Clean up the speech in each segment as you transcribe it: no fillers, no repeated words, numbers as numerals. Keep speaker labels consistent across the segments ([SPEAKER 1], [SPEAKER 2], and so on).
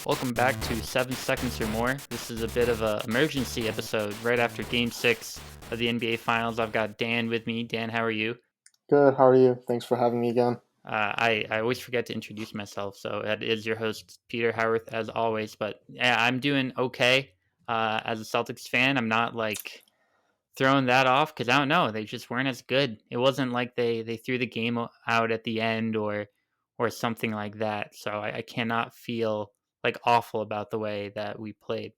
[SPEAKER 1] Welcome back to 7 Seconds or More. This is a bit of an emergency episode right after Game 6 of the NBA Finals. I've got Dan with me. Dan, how are you?
[SPEAKER 2] Good. How are you? Thanks for having me again.
[SPEAKER 1] I always forget to introduce myself, so that is your host, Peter Howarth, as always. But yeah, I'm doing okay. As a Celtics fan, I'm not like throwing that off because I don't know. They just weren't as good. It wasn't like they threw the game out at the end or something like that. So I cannot feel like awful about the way that we played.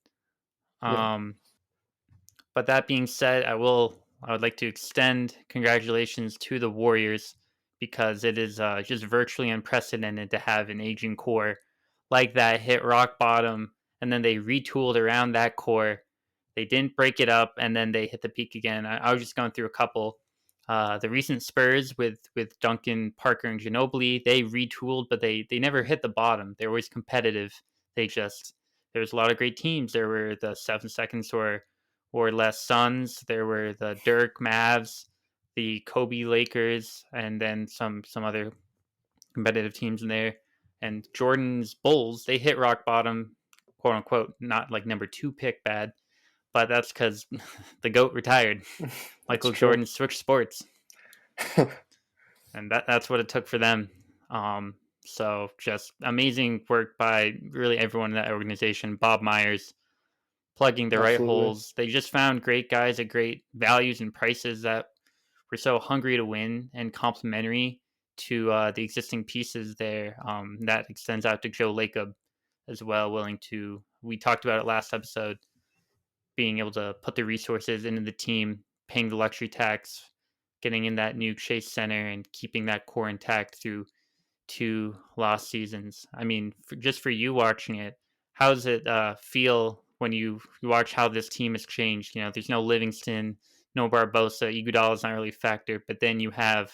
[SPEAKER 2] Yeah.
[SPEAKER 1] Um, but that being said, I would like to extend congratulations to the Warriors because it is just virtually unprecedented to have an aging core like that hit rock bottom, and then they retooled around that core. They didn't break it up, and then they hit the peak again. I was just going through a couple. The recent Spurs with Duncan, Parker, and Ginobili, they retooled, but they never hit the bottom. They're always competitive. They just there was a lot of great teams. There were the 7 seconds or less Suns. There were the Dirk Mavs, the Kobe Lakers, and then some other competitive teams in there. And Jordan's Bulls, they hit rock bottom, quote unquote, not like number 2 pick bad, but that's because the GOAT retired.
[SPEAKER 2] That's
[SPEAKER 1] Michael
[SPEAKER 2] true.
[SPEAKER 1] Jordan switched sports, and that's what it took for them. Um, so just amazing work by really everyone in that organization. Bob Myers plugging the right
[SPEAKER 2] Absolutely.
[SPEAKER 1] holes. They just found great guys at great values and prices that were so hungry to win and complementary to the existing pieces there. That extends out to Joe Lacob as well, willing to. We talked about it last episode, being able to put the resources into the team, paying the luxury tax, getting in that new Chase Center, and keeping that core intact through 2 lost seasons. I mean, just for you watching it, how does it feel when you watch how this team has changed? You know, there's no Livingston, no Barbosa, Iguodala is not really a factor, but then you have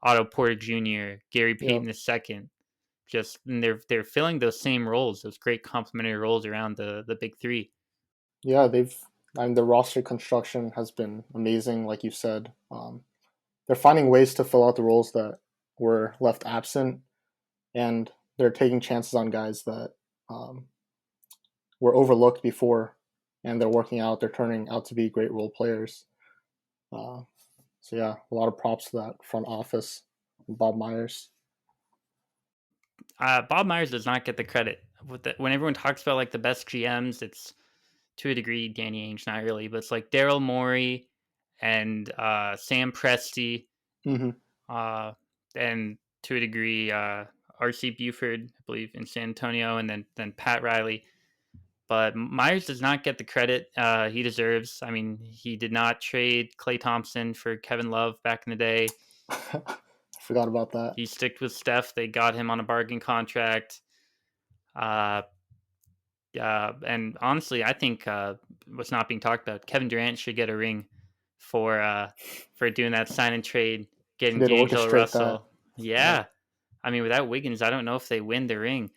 [SPEAKER 1] Otto Porter Jr., Gary
[SPEAKER 2] Yeah.
[SPEAKER 1] Payton II. Just and they're filling those same roles, those great complementary roles around the big three.
[SPEAKER 2] Yeah. The roster construction has been amazing, like you said. They're finding ways to fill out the roles that were left absent, and they're taking chances on guys that um, were overlooked before, and they're working out. They're turning out to be great role players. Uh, so yeah, a lot of props to that front office, Bob Myers.
[SPEAKER 1] Bob Myers does not get the credit. When everyone talks about like the best GMs, it's to a degree Danny Ainge, not really, but it's like Daryl Morey and Sam Presti,
[SPEAKER 2] Hmm.
[SPEAKER 1] uh, and to a degree RC Buford, I believe, in San Antonio, and then Pat Riley. But Myers does not get the credit he deserves. I mean, he did not trade Klay Thompson for Kevin Love back in the day.
[SPEAKER 2] I forgot about that.
[SPEAKER 1] He sticked with Steph. They got him on a bargain contract. Uh, and honestly, I think what's not being talked about, Kevin Durant should get a ring for doing that sign and trade,
[SPEAKER 2] He
[SPEAKER 1] getting
[SPEAKER 2] did
[SPEAKER 1] D'Angelo
[SPEAKER 2] orchestrate that.
[SPEAKER 1] Russell.
[SPEAKER 2] Yeah.
[SPEAKER 1] Yeah, I mean, without Wiggins, I don't know if they win the ring.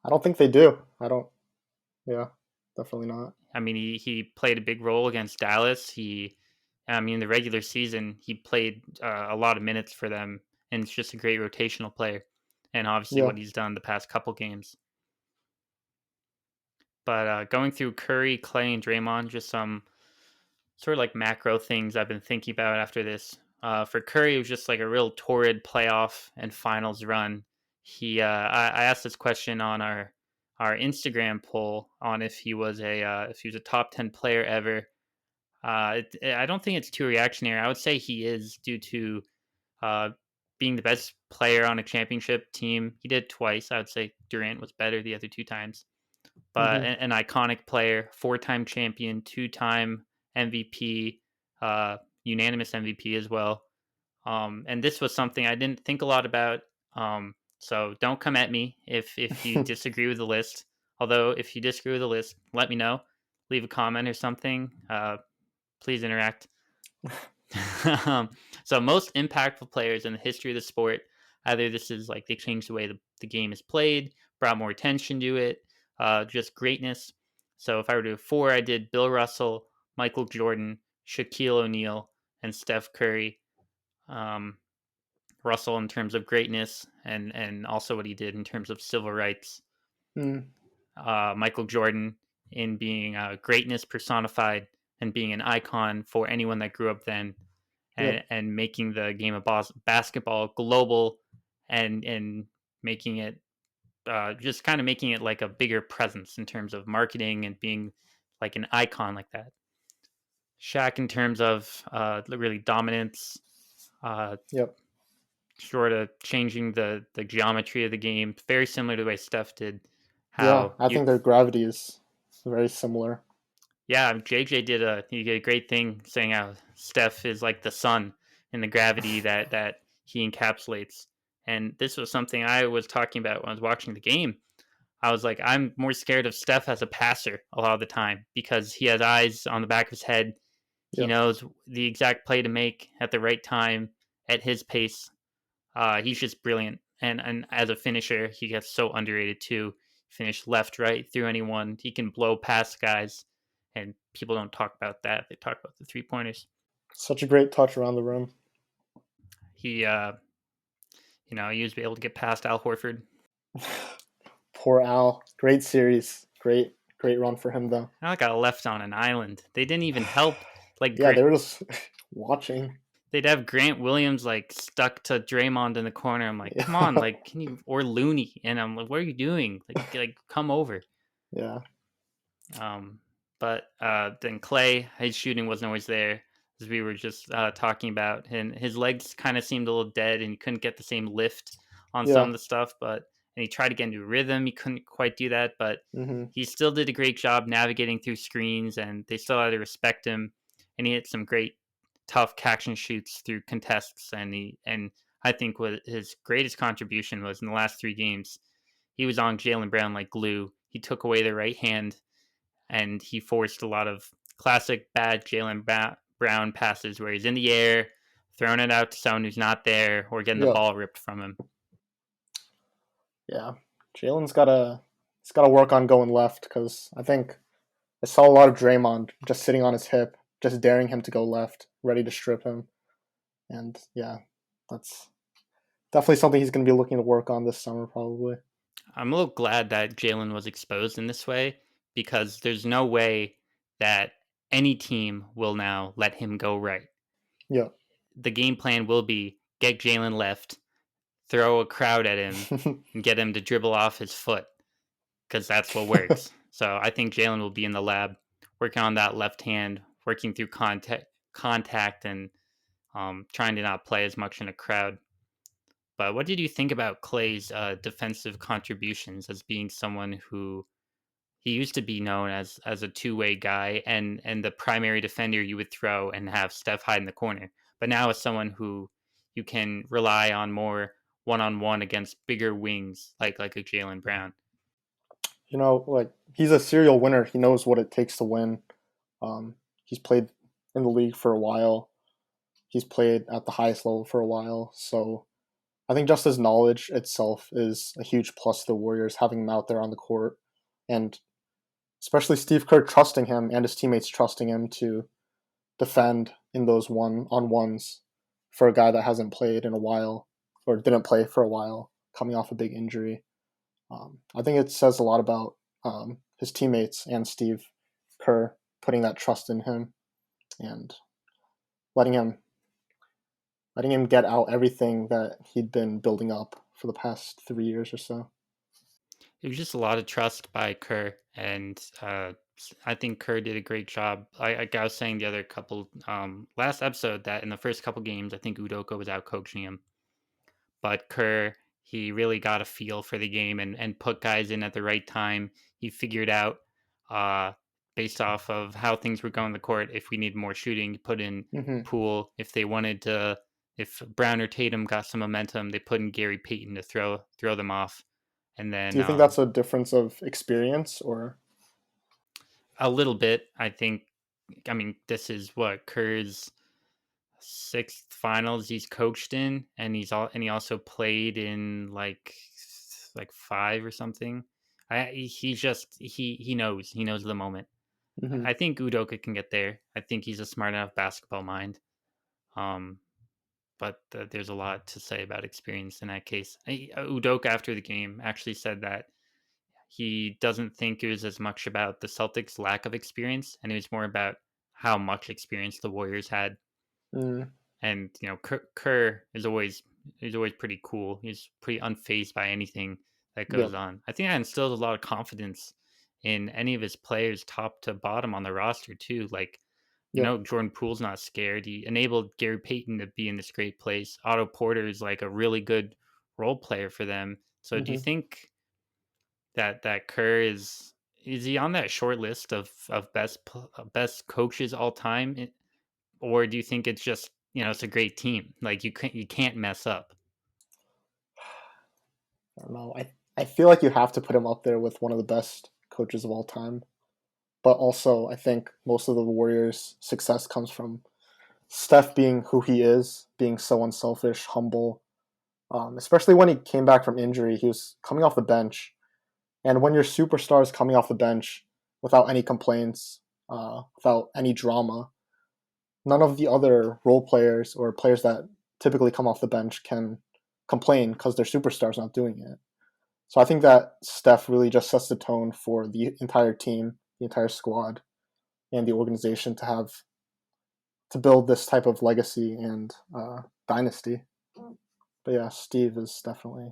[SPEAKER 2] I don't think they do. I don't. Yeah, definitely not.
[SPEAKER 1] I mean, he played a big role against Dallas. I mean, the regular season, he played a lot of minutes for them, and it's just a great rotational player. And obviously,
[SPEAKER 2] Yeah.
[SPEAKER 1] what he's done the past couple games. But going through Curry, Clay, and Draymond, just some sort of like macro things I've been thinking about after this. For Curry, it was just like a real torrid playoff and finals run. I asked this question on our Instagram poll on if he was a top 10 player ever. I don't think it's too reactionary. I would say he is due to uh, being the best player on a championship team. He did twice. I would say Durant was better the other 2 times, but
[SPEAKER 2] Hmm.
[SPEAKER 1] an iconic player, 4-time champion, 2-time MVP, unanimous MVP as well. And this was something I didn't think a lot about. So don't come at me if you disagree with the list. Although if you disagree with the list, let me know. Leave a comment or something. Please interact. um, so most impactful players in the history of the sport. Either this is like they changed the way the game is played, brought more attention to it, just greatness. So if I were to do 4, I did Bill Russell, Michael Jordan, Shaquille O'Neal, and Steph Curry. Um, Russell in terms of greatness and also what he did in terms of civil rights.
[SPEAKER 2] Mm.
[SPEAKER 1] Michael Jordan in being greatness personified and being an icon for anyone that grew up then,
[SPEAKER 2] Yep.
[SPEAKER 1] and making the game of basketball global, and making it just kind of making it like a bigger presence in terms of marketing and being like an icon like that. Shaq in terms of really dominance, uh,
[SPEAKER 2] Yep.
[SPEAKER 1] sort of changing the geometry of the game, very similar to the way Steph did.
[SPEAKER 2] Yeah,
[SPEAKER 1] How
[SPEAKER 2] I
[SPEAKER 1] you
[SPEAKER 2] think their gravity is very similar.
[SPEAKER 1] Yeah, JJ did a great thing saying how Steph is like the sun in the gravity that he encapsulates. And this was something I was talking about when I was watching the game. I was like, I'm more scared of Steph as a passer a lot of the time because he has eyes on the back of his head. He
[SPEAKER 2] Yep.
[SPEAKER 1] knows the exact play to make at the right time at his pace. He's just brilliant. And as a finisher, he gets so underrated too. Finish left, right, through anyone. He can blow past guys, and people don't talk about that. They talk about the 3 pointers.
[SPEAKER 2] Such a great touch around the rim.
[SPEAKER 1] He, he was able to get past Al Horford.
[SPEAKER 2] Poor Al. Great series. Great run for him though.
[SPEAKER 1] I got left on an island. They didn't even help. Like
[SPEAKER 2] Yeah, they were just watching.
[SPEAKER 1] they'd have Grant Williams like stuck to Draymond in the corner. I'm like, come on,
[SPEAKER 2] Yeah.
[SPEAKER 1] like, can you, or Looney? And I'm like, what are you doing? Like, come over.
[SPEAKER 2] Yeah.
[SPEAKER 1] Um, but then Klay, his shooting wasn't always there, as we were just talking about, and his legs kind of seemed a little dead, and he couldn't get the same lift on some
[SPEAKER 2] Yeah.
[SPEAKER 1] of the stuff. But and he tried to get into a rhythm, he couldn't quite do that. But
[SPEAKER 2] Hmm.
[SPEAKER 1] he still did a great job navigating through screens, and they still had to respect him. And he hit some great tough catch and shoots through contests, and I think what his greatest contribution was in the last 3 games. He was on Jaylen Brown like glue. He took away the right hand and he forced a lot of classic bad Brown passes where he's in the air, throwing it out to someone who's not there, or getting the
[SPEAKER 2] Yeah.
[SPEAKER 1] ball ripped from him.
[SPEAKER 2] Yeah. Jalen's gotta he's gotta work on going left because I think I saw a lot of Draymond just sitting on his hip, just daring him to go left, ready to strip him. And yeah, that's definitely something he's gonna be looking to work on this summer probably.
[SPEAKER 1] I'm a little glad that Jalen was exposed in this way because there's no way that any team will now let him go right.
[SPEAKER 2] Yeah.
[SPEAKER 1] The game plan will be get Jalen left, throw a crowd at him, and get him to dribble off his foot because that's what works. So I think Jalen will be in the lab working on that left hand, working through contact, and trying to not play as much in a crowd. But what did you think about Clay's defensive contributions as being someone who he used to be known as a two-way guy and the primary defender you would throw and have Steph hide in the corner, but now as someone who you can rely on more one-on-one against bigger wings like a Jalen Brown.
[SPEAKER 2] Like he's a serial winner. He knows what it takes to win. He's played in the league for a while. He's played at the highest level for a while. So I think just his knowledge itself is a huge plus to the Warriors, having him out there on the court. And especially Steve Kerr trusting him and his teammates trusting him to defend in those one-on-ones for a guy that hasn't played in a while or didn't play for a while, coming off a big injury. I think it says a lot about his teammates and Steve Kerr putting that trust in him and letting him letting him get out everything that he'd been building up for the past 3 years or so.
[SPEAKER 1] It was just a lot of trust by Kerr, and I think Kerr did a great job. Like I was saying the other couple last episode that in the first couple games, I think Udoka was out coaching him, but Kerr he really got a feel for the game and put guys in at the right time. He figured out uh, based off of how things were going on the court. If we need more shooting, he put in
[SPEAKER 2] Hmm.
[SPEAKER 1] Poole. If they wanted to, if Brown or Tatum got some momentum, they put in Gary Payton to throw them off. And
[SPEAKER 2] Do
[SPEAKER 1] then
[SPEAKER 2] you think that's a difference of experience or?
[SPEAKER 1] a little bit, I think. I mean, this is what Kerr's sixth finals he's coached in, and he also played in like five or something. He knows the moment.
[SPEAKER 2] Hmm.
[SPEAKER 1] I think Udoka can get there. I think he's a smart enough basketball mind. Um, but there's a lot to say about experience in that case. Udoka after the game actually said that he doesn't think it was as much about the Celtics' lack of experience, and it was more about how much experience the Warriors had.
[SPEAKER 2] Mm,
[SPEAKER 1] And Kerr is always pretty cool. He's pretty unfazed by anything that
[SPEAKER 2] yeah,
[SPEAKER 1] goes on. I think that instills a lot of confidence in any of his players, top to bottom on the roster too. Like,
[SPEAKER 2] yeah.
[SPEAKER 1] Jordan Poole's not scared. He enabled Gary Payton to be in this great place. Otto Porter is like a really good role player for them. So do you
[SPEAKER 2] Hmm.
[SPEAKER 1] think that Kerr is he on that short list of best coaches all time, or do you think it's just it's a great team? Like you can't mess up.
[SPEAKER 2] I don't know. I feel like you have to put him up there with one of the best coaches of all time. But also, I think most of the Warriors' success comes from Steph being who he is, being so unselfish, humble. Especially when he came back from injury, he was coming off the bench, and when your superstar is coming off the bench without any complaints, without any drama, none of the other role players or players that typically come off the bench can complain because their superstar's not doing it. So I think that Steph really just sets the tone for the entire team, the entire squad, and the organization to build this type of legacy and dynasty. But yeah, Steve is definitely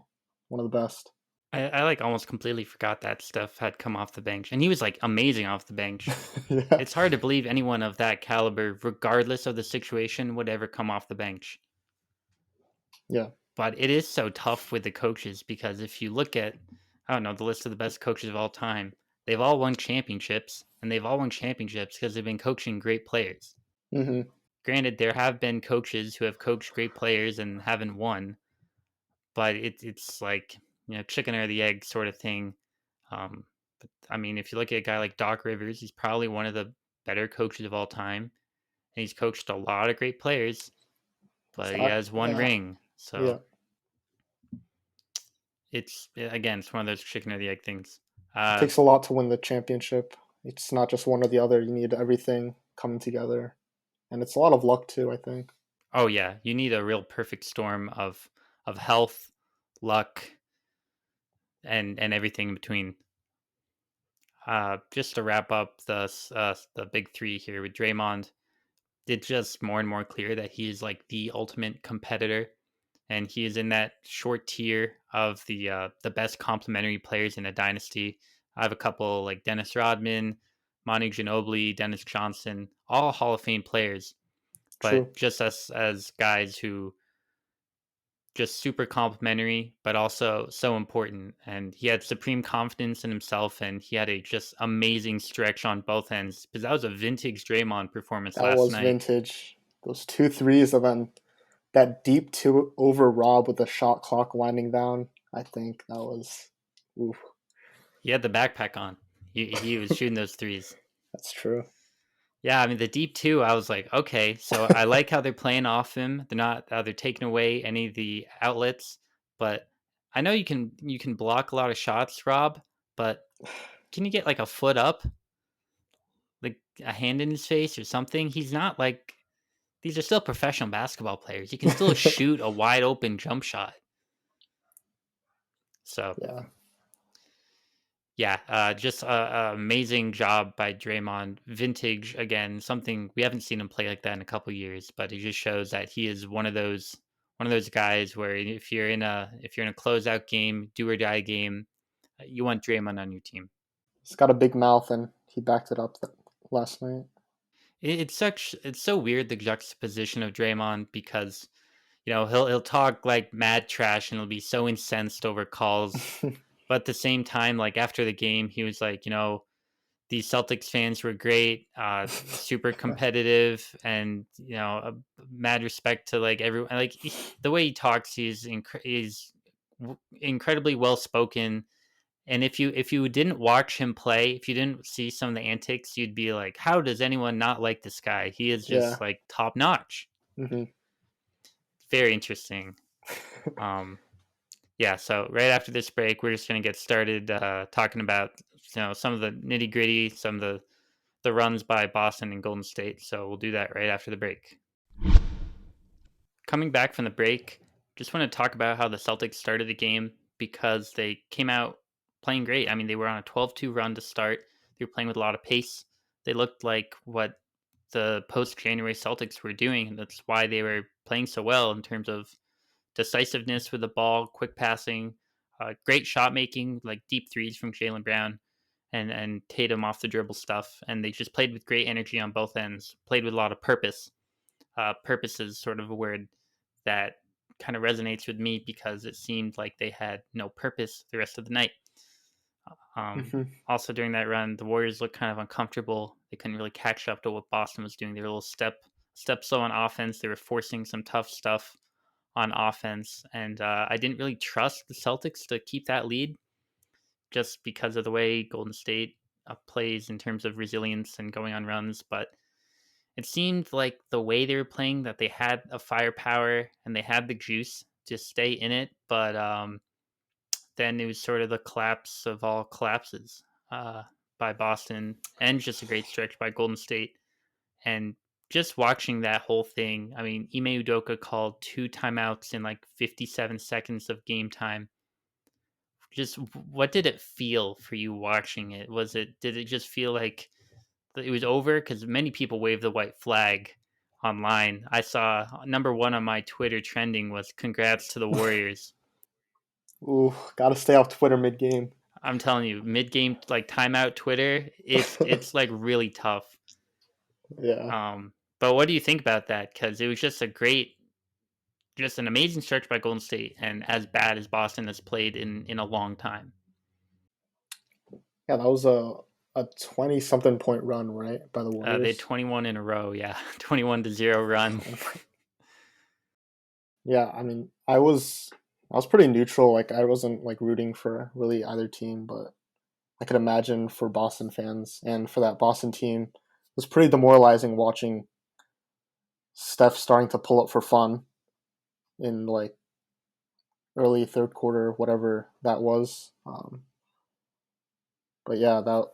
[SPEAKER 2] one of the best.
[SPEAKER 1] I like almost completely forgot that Steph had come off the bench, and he was like amazing off the bench.
[SPEAKER 2] Yeah,
[SPEAKER 1] It's hard to believe anyone of that caliber, regardless of the situation, would ever come off the bench.
[SPEAKER 2] yeah,
[SPEAKER 1] But it is so tough with the coaches because if you look at, I don't know, the list of the best coaches of all time, they've all won championships, and they've all won championships because they've been coaching great players.
[SPEAKER 2] hmm,
[SPEAKER 1] Granted, there have been coaches who have coached great players and haven't won, but it's like chicken or the egg sort of thing. But I mean, if you look at a guy like Doc Rivers, he's probably one of the better coaches of all time, and he's coached a lot of great players, but he has one
[SPEAKER 2] yeah,
[SPEAKER 1] ring.
[SPEAKER 2] yeah.
[SPEAKER 1] So it's again, it's one of those chicken or the egg things.
[SPEAKER 2] It
[SPEAKER 1] Uh,
[SPEAKER 2] takes a lot to win the championship. It's not just one or the other. You need everything coming together, and it's a lot of luck too. I think.
[SPEAKER 1] oh yeah, you need a real perfect storm of health, luck, and everything in between. Just to wrap up the big three here with Draymond, it's just more and more clear that he is like the ultimate competitor, and he is in that short tier of the best complementary players in a dynasty. I have a couple like Dennis Rodman, Manu Ginobili, Dennis Johnson, all Hall of Fame players, but
[SPEAKER 2] True.
[SPEAKER 1] just as guys who just super complimentary, but also so important. And he had supreme confidence in himself, and he had a just amazing stretch on both ends because that was a vintage Draymond performance
[SPEAKER 2] That
[SPEAKER 1] last
[SPEAKER 2] was
[SPEAKER 1] night.
[SPEAKER 2] vintage. Those two threes and then that deep two over Rob with the shot clock winding down. I think that was. Oof.
[SPEAKER 1] He had the backpack on. He was shooting those threes.
[SPEAKER 2] That's true.
[SPEAKER 1] Yeah, I mean the deep two. I was like, okay, so I like how they're playing off him. They're not they're taking away any of the outlets, but I know you can block a lot of shots, Rob. But can you get like a foot up, like a hand in his face or something? He's not like these are still professional basketball players. You can still shoot a wide open jump shot. So
[SPEAKER 2] Yeah.
[SPEAKER 1] yeah, just a amazing job by Draymond. Vintage again, something we haven't seen him play like that in a couple years, but it just shows that he is one of those guys where if you're in a closeout game, do or die game, you want Draymond on your team.
[SPEAKER 2] He's got a big mouth and he backed it up last night.
[SPEAKER 1] It's so weird the juxtaposition of Draymond because he'll talk like mad trash and he'll be so incensed over calls, but at the same time, like after the game, he was like, these Celtics fans were great, super competitive, and mad respect to like everyone. Like the way he talks, he's incredibly well spoken. And if you didn't watch him play, if you didn't see some of the antics, you'd be like, how does anyone not like this guy? He is
[SPEAKER 2] Yeah.
[SPEAKER 1] just like top notch.
[SPEAKER 2] Hmm.
[SPEAKER 1] Very interesting. Um, yeah. So right after this break, we're just gonna get started talking about some of the nitty gritty, some of the runs by Boston and Golden State. So we'll do that right after the break. Coming back from the break, just want to talk about how the Celtics started the game because they came out playing great. I mean, they were on a 12-2 run to start. They were playing with a lot of pace. They looked like what the post-January Celtics were doing, and that's why they were playing so well in terms of decisiveness with the ball, quick passing, great shot making, like deep threes from Jaylen Brown and Tatum off the dribble stuff. And they just played with great energy on both ends, played with a lot of purpose. Purpose is sort of a word that kind of resonates with me because it seemed like they had no purpose the rest of the night.
[SPEAKER 2] Hmm.
[SPEAKER 1] Also, during that run, the Warriors looked kind of uncomfortable. They couldn't really catch up to what Boston was doing. They were a little step slow on offense. They were forcing some tough stuff on offense, and I didn't really trust the Celtics to keep that lead just because of the way Golden State plays in terms of resilience and going on runs. But it seemed like the way they were playing that they had a firepower and they had the juice to stay in it. But then it was sort of the collapse of all collapses by Boston and just a great stretch by Golden State. And just watching that whole thing, I mean, Ime Udoka called 2 timeouts in like 57 seconds of game time. Just what did it feel for you watching it? Did it just feel like it was over? Because many people waved the white flag online. I saw number one on my Twitter trending was "Congrats to the Warriors."
[SPEAKER 2] Ooh, gotta stay off Twitter mid game.
[SPEAKER 1] I'm telling you, mid game like timeout Twitter, it's like really tough.
[SPEAKER 2] Yeah.
[SPEAKER 1] But what do you think about that? Because it was just an amazing stretch by Golden State, and as bad as Boston has played in a long time.
[SPEAKER 2] Yeah, that was a 20 something point run, right, by the
[SPEAKER 1] They had
[SPEAKER 2] Warriors.
[SPEAKER 1] 21 in a row, yeah, 21-0 run.
[SPEAKER 2] Yeah, I mean, I was pretty neutral. Like I wasn't like rooting for really either team, but I could imagine for Boston fans and for that Boston team, it was pretty demoralizing watching Steph starting to pull up for fun in like early third quarter, whatever that was. But yeah, that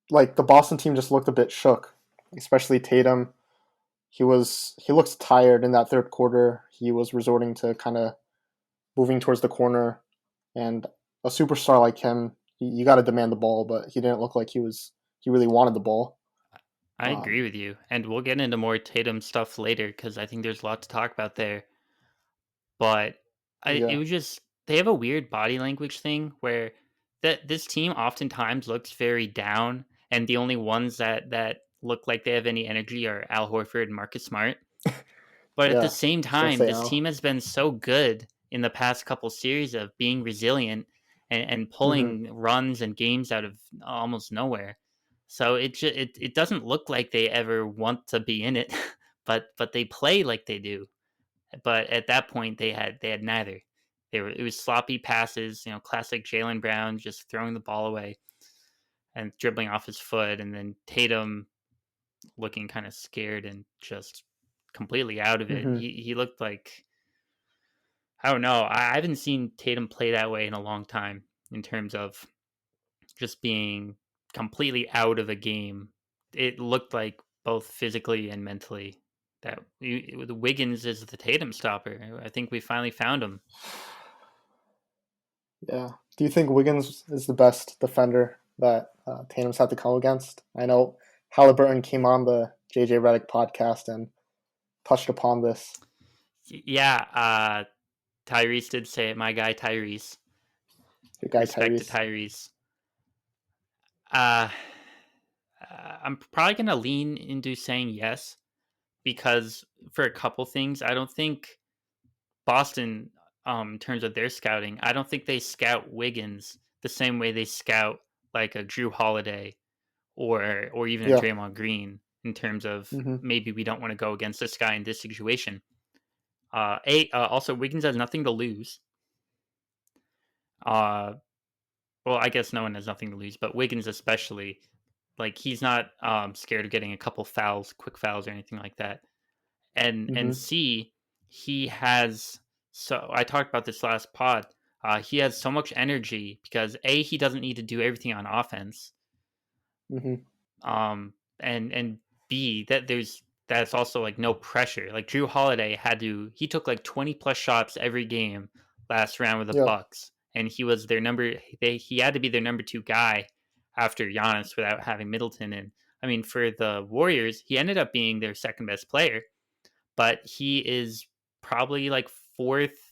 [SPEAKER 2] like the Boston team just looked a bit shook, especially Tatum. He looks tired in that third quarter. He was resorting to kind of moving towards the corner, and a superstar like him, you got to demand the ball, but he didn't look like he really wanted the ball.
[SPEAKER 1] I
[SPEAKER 2] Um,
[SPEAKER 1] agree with you, and we'll get into more Tatum stuff later because I think there's a lot to talk about there. But it
[SPEAKER 2] yeah.
[SPEAKER 1] was just they have a weird body language thing where that this team oftentimes looks very down, and the only ones that look like they have any energy are Al Horford and Marcus Smart. But at the
[SPEAKER 2] Yeah, I
[SPEAKER 1] same
[SPEAKER 2] was gonna
[SPEAKER 1] time,
[SPEAKER 2] say
[SPEAKER 1] this
[SPEAKER 2] Al.
[SPEAKER 1] team has been so good in the past couple series of being resilient and
[SPEAKER 2] Hmm.
[SPEAKER 1] pulling runs and games out of almost nowhere. So it doesn't look like they ever want to be in it, but they play like they do. But at that point, they had neither. It was sloppy passes, classic Jaylen Brown just throwing the ball away and dribbling off his foot, and then Tatum looking kind of scared and just completely out of it.
[SPEAKER 2] Hmm.
[SPEAKER 1] He looked like I don't know. I haven't seen Tatum play that way in a long time in terms of just being completely out of a game. It looked like both physically and mentally that the Wiggins is the Tatum stopper. I think we finally found him.
[SPEAKER 2] Yeah. Do you think Wiggins is the best defender that Tatum's had to come against? I know Halliburton came on the JJ Redick podcast and touched upon this.
[SPEAKER 1] Yeah, Tyrese did say it. My guy Tyrese.
[SPEAKER 2] Your guy
[SPEAKER 1] Respect to
[SPEAKER 2] Tyrese.
[SPEAKER 1] Tyrese. Uh, I'm probably gonna lean into saying yes because for a couple things, I don't think Boston, in terms of their scouting, I don't think they scout Wiggins the same way they scout like a Drew Holiday or even a
[SPEAKER 2] Yeah.
[SPEAKER 1] Draymond Green in terms of
[SPEAKER 2] Hmm.
[SPEAKER 1] maybe we don't want to go against this guy in this situation. Also Wiggins has nothing to lose. Uh, well, I guess no one has nothing to lose, but Wiggins especially, like he's not scared of getting a couple fouls, quick fouls or anything like that. And
[SPEAKER 2] Hmm.
[SPEAKER 1] C, he has so I talked about this last pod. He has so much energy because A, he doesn't need to do everything on offense.
[SPEAKER 2] Hmm.
[SPEAKER 1] And B, that's also like no pressure. Like Drew Holiday he took like 20 plus shots every game last round with the
[SPEAKER 2] Yeah.
[SPEAKER 1] Bucks. and he was their he had to be their number two guy after Giannis without having Middleton. And I mean, for the Warriors, he ended up being their second best player, but he is probably like fourth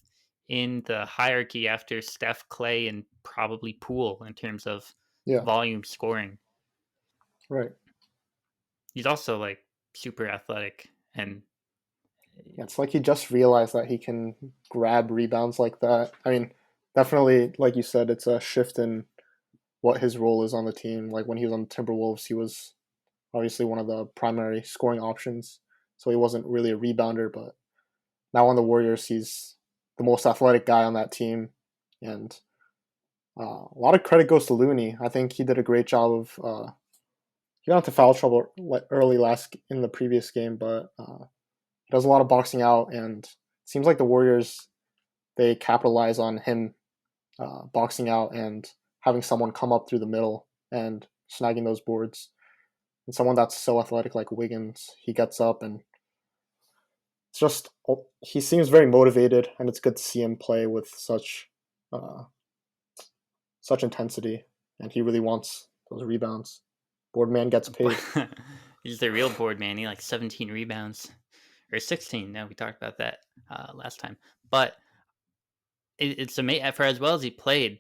[SPEAKER 1] in the hierarchy after Steph, Klay, and probably Poole in terms of
[SPEAKER 2] Yeah,
[SPEAKER 1] volume scoring.
[SPEAKER 2] right.
[SPEAKER 1] He's also like super athletic and
[SPEAKER 2] Yeah, it's like he just realized that he can grab rebounds like that. I mean, definitely, like you said, it's a shift in what his role is on the team. Like when he was on the Timberwolves, he was obviously one of the primary scoring options, so he wasn't really a rebounder. But now on the Warriors, he's the most athletic guy on that team, and a lot of credit goes to Looney. I think he did a great job of. He got into foul trouble early last in the previous game, but he does a lot of boxing out, and it seems like the Warriors they capitalize on him boxing out and having someone come up through the middle and snagging those boards. And someone that's so athletic like Wiggins, he gets up and it's just he seems very motivated, and it's good to see him play with uh, such intensity, and he really wants those rebounds. Boardman gets paid.
[SPEAKER 1] he's the real board man. He like 17 rebounds or 16. No, we talked about that last time. But it's amazing for as well as he played.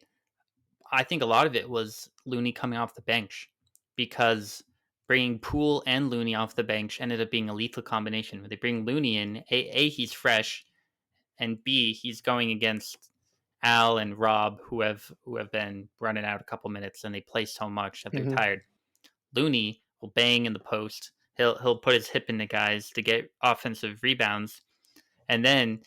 [SPEAKER 1] I think a lot of it was Looney coming off the bench because bringing Poole and Looney off the bench ended up being a lethal combination. When they bring Looney in, he's fresh, and B, he's going against Al and Rob, who have been running out a couple minutes, and they play so much that they're
[SPEAKER 2] Hmm.
[SPEAKER 1] tired. Looney will bang in the post. He'll put his hip into guys to get offensive rebounds, and then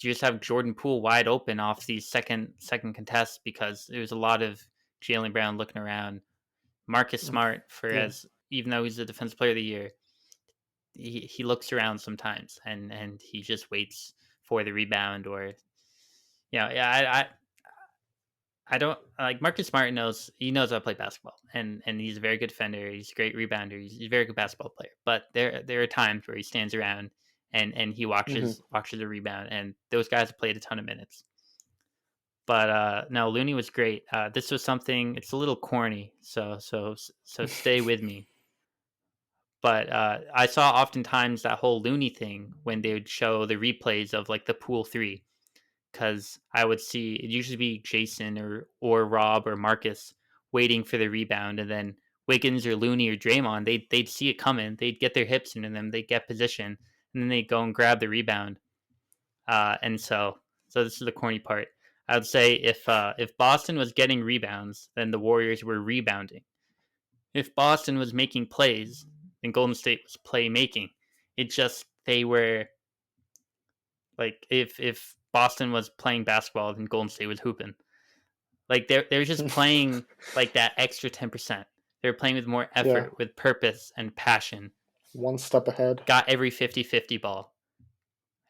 [SPEAKER 1] you just have Jordan Poole wide open off these second contests because there was a lot of Jaylen Brown looking around. Marcus Smart, for
[SPEAKER 2] Yeah.
[SPEAKER 1] as even though he's the defensive player of the year, he looks around sometimes and he just waits for the rebound or yeah. I don't like Marcus Smart knows how to play basketball and he's a very good defender. He's a great rebounder. He's a very good basketball player. But there are times where he stands around and he
[SPEAKER 2] Hmm.
[SPEAKER 1] watches a rebound, and those guys have played a ton of minutes. But no, Looney was great. This was something. It's a little corny, so stay with me. But I saw oftentimes that whole Looney thing when they would show the replays of like the pool three, because I would see it usually be Jason or Rob or Marcus waiting for the rebound, and then Wiggins or Looney or Draymond they'd see it coming, they'd get their hips into them, they'd get position, and then they'd go and grab the rebound. And so this is the corny part. I would say if Boston was getting rebounds, then the Warriors were rebounding. If Boston was making plays, then Golden State was playmaking. It just they were like if Boston was playing basketball, then Golden State was hooping. Like they're just playing like that extra 10%. They're playing with more
[SPEAKER 2] Yeah,
[SPEAKER 1] effort, with purpose and passion.
[SPEAKER 2] one step ahead.
[SPEAKER 1] Got every 50-50 ball.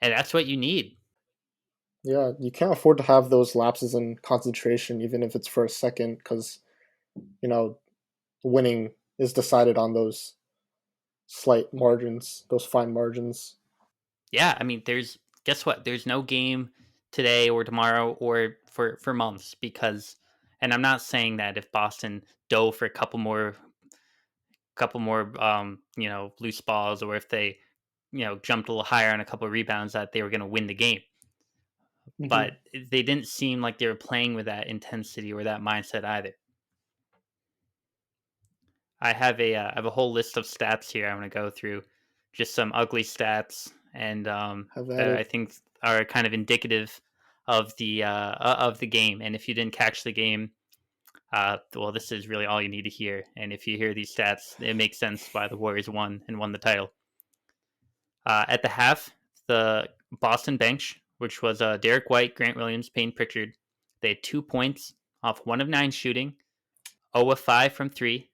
[SPEAKER 1] And that's what you need.
[SPEAKER 2] Yeah, you can't afford to have those lapses in concentration, even if it's for a second, because you know winning is decided on those slight margins, those fine margins.
[SPEAKER 1] Yeah, I mean there's guess what? There's no game today or tomorrow or for months because and I'm not saying that if Boston dove for a couple more loose balls, or if they jumped a little higher on a couple of rebounds, that they were going to win the game.
[SPEAKER 2] Hmm.
[SPEAKER 1] But they didn't seem like they were playing with that intensity or that mindset either. I have a whole list of stats here I want to go through, just some ugly stats and
[SPEAKER 2] Have at
[SPEAKER 1] that I
[SPEAKER 2] it.
[SPEAKER 1] think are kind of indicative of the game. And if you didn't catch the game, well, this is really all you need to hear. And if you hear these stats, it makes sense why the Warriors won the title. At the half, the Boston bench, which was Derek White, Grant Williams, Payne Pritchard, they had 2 points off 1 of 9 shooting, 0 of 5 from three,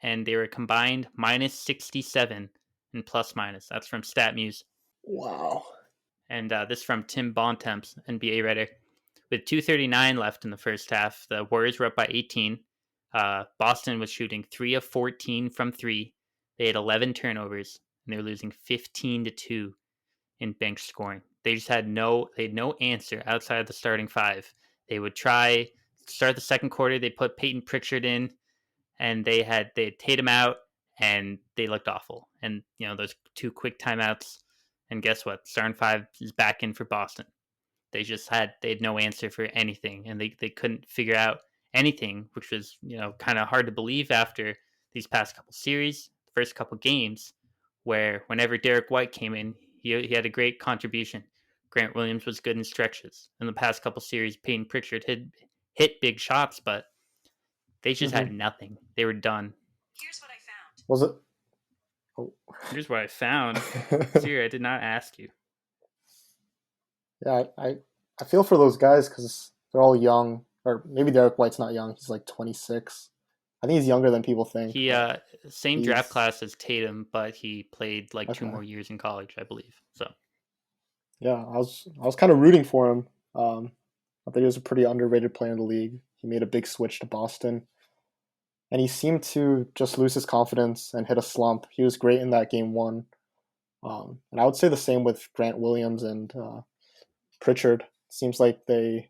[SPEAKER 1] and they were combined minus 67 in plus minus. That's from StatMuse.
[SPEAKER 2] Wow.
[SPEAKER 1] And this from Tim Bontemps, NBA writer. With 2:39 left in the first half, the Warriors were up by 18. Boston was shooting 3 of 14 from three. They had 11 turnovers, and they were losing 15-2 in bench scoring. They just had no answer outside of the starting five. They would try start of the second quarter, they put Peyton Pritchard in, and they had Tatum out, and they looked awful. And those two quick timeouts, and guess what? Starting five is back in for Boston. They had no answer for anything, and they couldn't figure out anything, which was kind of hard to believe after these past couple series, the first couple games, where whenever Derek White came in, he had a great contribution. Grant Williams was good in stretches. In the past couple series, Payne Pritchard hit big shots, but they just had
[SPEAKER 2] Hmm.
[SPEAKER 1] nothing. They were done.
[SPEAKER 2] Was it? Oh.
[SPEAKER 1] Here's what I found. Siri, I did not ask you.
[SPEAKER 2] Yeah, I feel for those guys because they're all young, or maybe Derek White's not young. He's like 26. I think he's younger than people think,
[SPEAKER 1] He
[SPEAKER 2] but
[SPEAKER 1] same draft
[SPEAKER 2] he's
[SPEAKER 1] class as Tatum, but he played like two
[SPEAKER 2] okay.
[SPEAKER 1] more years in college, I believe. So
[SPEAKER 2] Yeah, I was kind of rooting for him. I think he was a pretty underrated player in the league. He made a big switch to Boston, and he seemed to just lose his confidence and hit a slump. He was great in that game one, and I would say the same with Grant Williams and Pritchard. Seems like they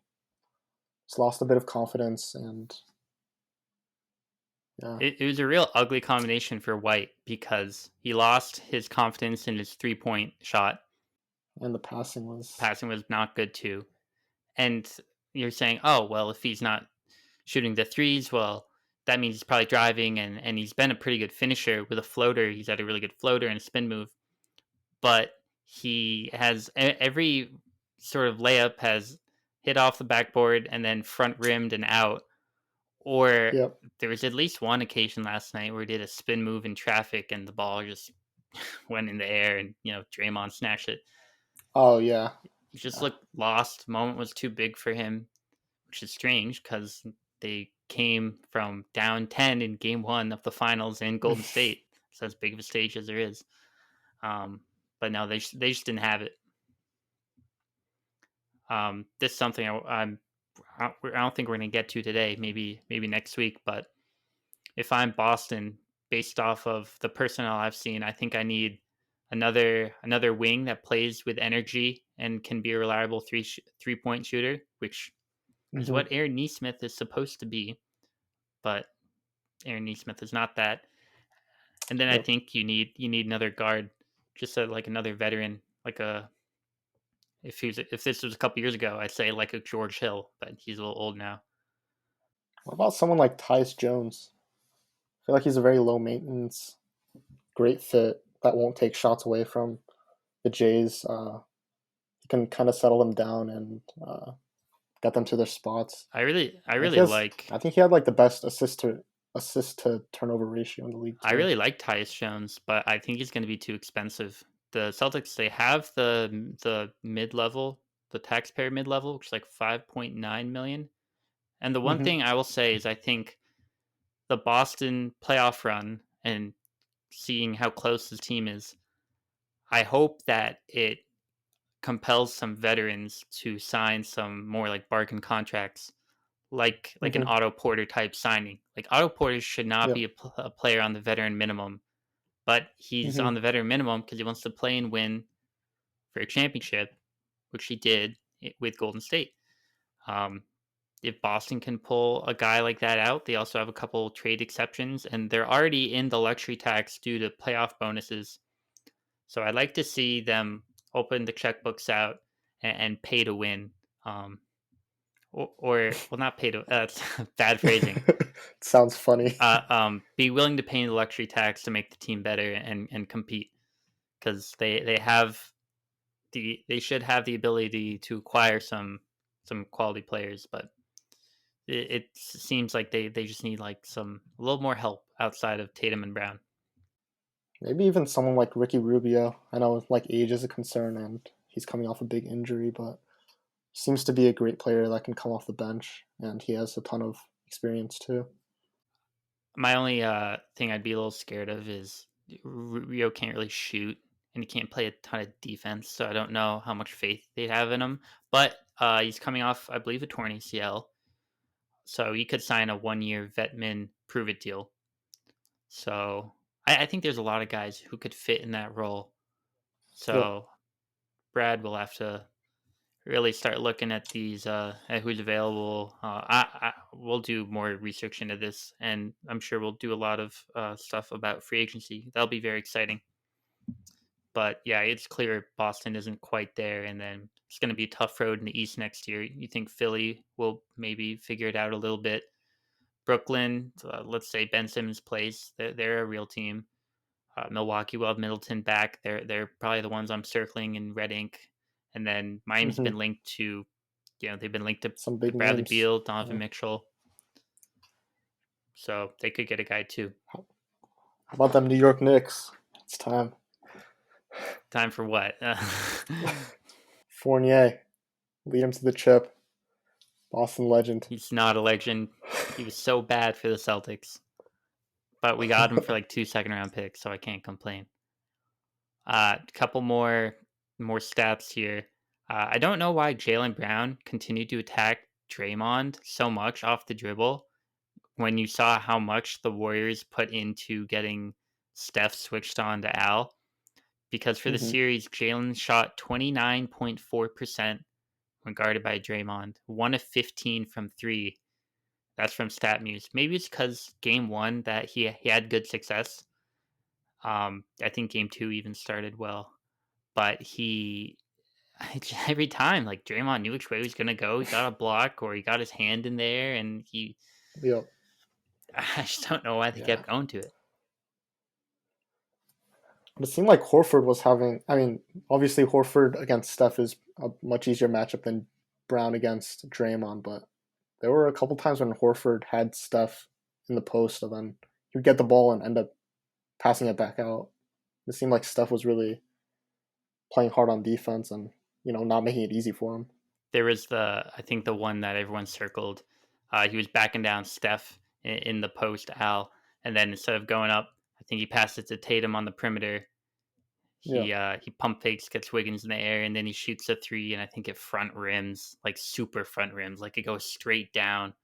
[SPEAKER 2] just lost a bit of confidence, and yeah,
[SPEAKER 1] it was a real ugly combination for White because he lost his confidence in his 3-point shot.
[SPEAKER 2] and the passing was
[SPEAKER 1] Passing was not good too. And you're saying, oh well, if he's not shooting the threes, well, that means he's probably driving, and he's been a pretty good finisher with a floater. He's had a really good floater and a spin move, but he has every sort of layup has hit off the backboard and then front rimmed and out. Or
[SPEAKER 2] yep.
[SPEAKER 1] there was at least one occasion last night where he did a spin move in traffic and the ball just went in the air, and Draymond snatched it.
[SPEAKER 2] Oh yeah,
[SPEAKER 1] He just
[SPEAKER 2] yeah.
[SPEAKER 1] looked lost. Moment was too big for him, which is strange because they came from down 10 in game one of the finals in Golden State. It's as big of a stage as there is. Um, but no, they just didn't have it. This is something I don't think we're going to get to today. Maybe next week. But if I'm Boston, based off of the personnel I've seen, I think I need another wing that plays with energy and can be a reliable 3-point shooter, which is
[SPEAKER 2] Hmm.
[SPEAKER 1] what Aaron Nesmith is supposed to be. But Aaron Nesmith is not that. And then I
[SPEAKER 2] Yep.
[SPEAKER 1] think you need another guard, just like another veteran, like a if this was a couple years ago, I'd say like a George Hill, but he's a little old now.
[SPEAKER 2] What about someone like Tyus Jones? I feel like he's a very low maintenance, great fit that won't take shots away from the Jays. He can kind of settle them down and get them to their spots.
[SPEAKER 1] I
[SPEAKER 2] I think he
[SPEAKER 1] really
[SPEAKER 2] has.
[SPEAKER 1] like
[SPEAKER 2] I think he had like the best assist to turnover ratio in the league
[SPEAKER 1] I
[SPEAKER 2] too.
[SPEAKER 1] really like Tyus Jones, but I think he's going to be too expensive. The Celtics, they have the mid level, the taxpayer mid level, which is like 5.9 million. And the one
[SPEAKER 2] Hmm.
[SPEAKER 1] thing I will say is I think the Boston playoff run and seeing how close his team is, I hope that it compels some veterans to sign some more like bargain contracts, like an
[SPEAKER 2] Hmm.
[SPEAKER 1] Otto Porter type signing. Like Otto Porter should not be
[SPEAKER 2] Yep.
[SPEAKER 1] a player on the veteran minimum, but he's
[SPEAKER 2] Hmm.
[SPEAKER 1] on the veteran minimum because he wants to play and win for a championship, which he did with Golden State. Um, if Boston can pull a guy like that out, they also have a couple trade exceptions, and they're already in the luxury tax due to playoff bonuses. So I'd like to see them open the checkbooks out and pay to win. Um, or well, not pay to. That's bad phrasing.
[SPEAKER 2] Sounds funny.
[SPEAKER 1] Be willing to pay the luxury tax to make the team better and compete because they should have the ability to acquire some quality players, but it seems like they just need like a little more help outside of Tatum and Brown.
[SPEAKER 2] Maybe even someone like Ricky Rubio. I know like age is a concern and he's coming off a big injury, but seems to be a great player that can come off the bench, and he has a ton of experience too.
[SPEAKER 1] My only thing I'd be a little scared of is Rio can't really shoot and he can't play a ton of defense, so I don't know how much faith they'd have in him. But he's coming off, I believe, a torn ACL, so he could sign a 1-year vetman prove it deal. So I think there's a lot of guys who could fit in that role.
[SPEAKER 2] Yep.
[SPEAKER 1] So Brad will have to really start looking at these at who's available. We'll do more research into this, and I'm sure we'll do a lot of stuff about free agency. That'll be very exciting. But yeah, it's clear Boston isn't quite there, and then it's going to be a tough road in the East next year. You think Philly will maybe figure it out a little bit? Brooklyn, let's say Ben Simmons plays, they're a real team. Milwaukee will have Middleton back. They're probably the ones I'm circling in red ink. And then Miami's
[SPEAKER 2] Hmm.
[SPEAKER 1] been linked to, they've been linked
[SPEAKER 2] Some
[SPEAKER 1] to
[SPEAKER 2] big
[SPEAKER 1] Bradley
[SPEAKER 2] names.
[SPEAKER 1] Beal, Donovan
[SPEAKER 2] Yeah.
[SPEAKER 1] Mitchell. So they could get a guy too.
[SPEAKER 2] How about them New York Knicks? It's time.
[SPEAKER 1] Time for what?
[SPEAKER 2] Fournier, lead him to the chip. Boston legend.
[SPEAKER 1] He's not a legend. He was so bad for the Celtics, but we got him for like 2 second-round picks, so I can't complain. A couple more stats here. I don't know why Jalen Brown continued to attack Draymond so much off the dribble when you saw how much the Warriors put into getting Steph switched on to Al. Because for the
[SPEAKER 2] Hmm.
[SPEAKER 1] series, Jalen shot 29.4% when guarded by Draymond, 1 of 15 from three. That's from StatMuse. Maybe it's because game one that he had good success. I think game two even started well, but every time like Draymond knew which way he was gonna go. He got a block or he got his hand in there, and
[SPEAKER 2] Yep.
[SPEAKER 1] I just don't know why they
[SPEAKER 2] Yeah.
[SPEAKER 1] kept going to it.
[SPEAKER 2] But it seemed like Horford was having. I mean, obviously Horford against Steph is a much easier matchup than Brown against Draymond. But there were a couple times when Horford had Steph in the post, and then he would get the ball and end up passing it back out. It seemed like Steph was really playing hard on defense and not making it easy for him.
[SPEAKER 1] There was I think the one that everyone circled. He was backing down Steph in the post Al, and then instead of going up, I think he passed it to Tatum on the perimeter.
[SPEAKER 2] Yeah.
[SPEAKER 1] He pump fakes, gets Wiggins in the air, and then he shoots a three, and I think it front rims, like super front rims, like it goes straight down.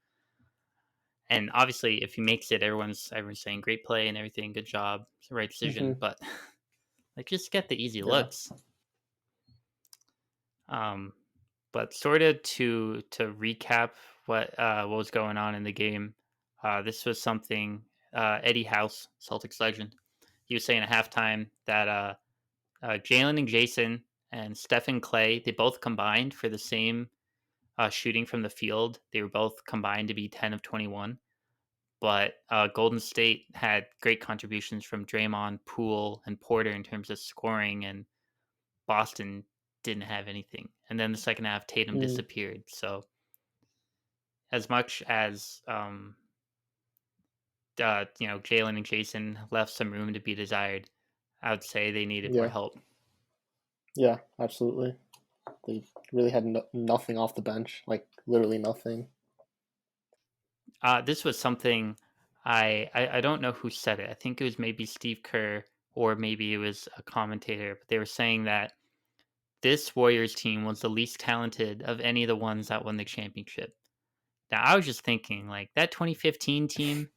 [SPEAKER 1] And obviously, if he makes it, everyone's saying great play and everything, good job, it's the right decision.
[SPEAKER 2] Hmm.
[SPEAKER 1] But like, just get the easy
[SPEAKER 2] Yeah.
[SPEAKER 1] looks. Um, but sort of to recap what was going on in the game, this was something Eddie House, Celtics legend, he was saying at halftime that Jalen and Jayson and Steph and Klay, they both combined for the same shooting from the field. They were both combined to be 10 of 21. But Golden State had great contributions from Draymond, Poole, and Porter in terms of scoring, and Boston didn't have anything. And then the second half, Tatum
[SPEAKER 2] Mm,
[SPEAKER 1] disappeared. So as much as Jalen and Jayson left some room to be desired, I would say they needed more
[SPEAKER 2] yeah.
[SPEAKER 1] help.
[SPEAKER 2] Yeah. Absolutely. They really had nothing off the bench, like literally nothing.
[SPEAKER 1] This was something I don't know who said it. I think it was maybe Steve Kerr or maybe it was a commentator, but they were saying that this Warriors team was the least talented of any of the ones that won the championship. Now I was just thinking like that 2015 team,